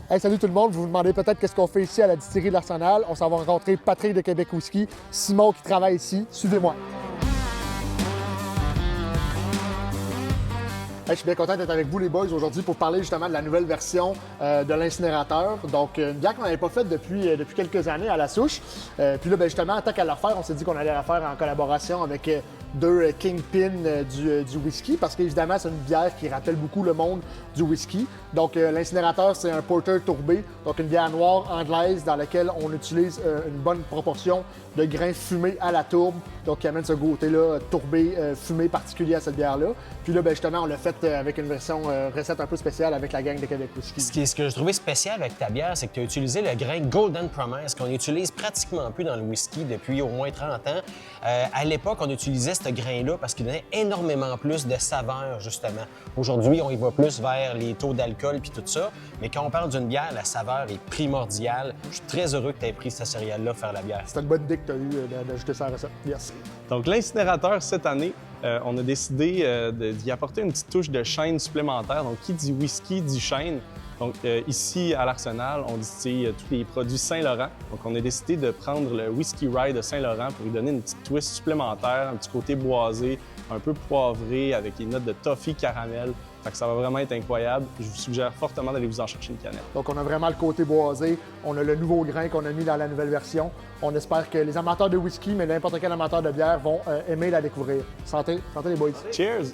Hey, salut tout le monde, vous vous demandez peut-être qu'est-ce qu'on fait ici à la distillerie de l'Arsenal. On s'en va rencontrer Patrick de Québec Whisky, Simon qui travaille ici. Suivez-moi. Hey, je suis bien content d'être avec vous les boys aujourd'hui pour parler justement de la nouvelle version de l'incinérateur. Donc une bière qu'on n'avait pas faite depuis quelques années à la souche. Puis là, ben, justement, en tant qu'à la faire, on s'est dit qu'on allait la faire en collaboration avec deux kingpins du whisky parce qu'évidemment, c'est une bière qui rappelle beaucoup le monde du whisky. Donc l'incinérateur, c'est un porter tourbé, donc une bière noire anglaise dans laquelle on utilise une bonne proportion de grains fumés à la tourbe, donc qui amène ce goûter-là tourbé, fumé particulier à cette bière-là. Puis là, ben, justement, on l'a fait avec une version recette un peu spéciale avec la gang de Québec Whisky. Ce que je trouvais spécial avec ta bière, c'est que tu as utilisé le grain Golden Promise qu'on utilise pratiquement plus dans le whisky depuis au moins 30 ans. À l'époque, on utilisait ce grain-là parce qu'il donnait énormément plus de saveur, justement. Aujourd'hui, on y va plus vers les taux d'alcool puis tout ça. Mais quand on parle d'une bière, la saveur est primordiale. Je suis très heureux que tu aies pris cette céréale-là pour faire la bière. C'était une bonne idée que tu as eue d'ajouter ça à la recette. Yes. Donc, l'incinérateur, cette année, on a décidé d'y apporter une petite touche de chêne supplémentaire. Donc, qui dit whisky dit chêne. Donc, ici, à l'Arsenal, on distille tous les produits Saint-Laurent. Donc, on a décidé de prendre le Whisky Rye de Saint-Laurent pour lui donner une petite twist supplémentaire, un petit côté boisé, un peu poivré, avec les notes de toffee caramel. Fait que ça va vraiment être incroyable. Je vous suggère fortement d'aller vous en chercher une canette. Donc, on a vraiment le côté boisé. On a le nouveau grain qu'on a mis dans la nouvelle version. On espère que les amateurs de whisky, mais n'importe quel amateur de bière vont aimer la découvrir. Santé, santé les boys. Cheers!